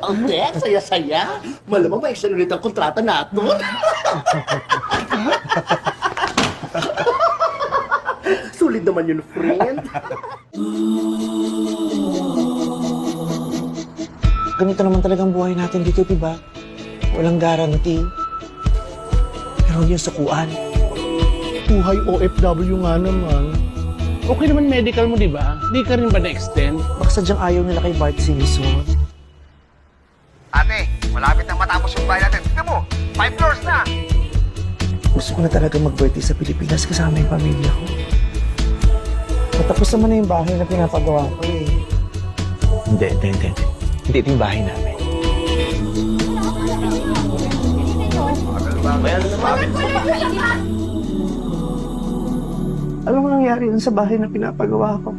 Ang tek, saya-saya. Malamang may extend ulit ang kontrata natin. Sulit naman yun, friend. Ganito naman talagang buhay natin dito, diba? Walang guarantee. Pero yung sukuan. Buhay OFW nga naman. Okay naman medical mo, di ba? Di ka rin ba na-extend? Baka sadyang ayaw nila kay Bart Simpson. Ate, malapit na matapos yung bahay natin. Tignan mo, 5 floors na. Gusto ko na talaga mag-birthday sa Pilipinas kasama yung pamilya ko. Matapos naman na yung bahay na pinapagawa ko eh. Hindi. Hindi ito yung bahay namin. Alam mo nangyari dun sa bahay na pinapagawa ko?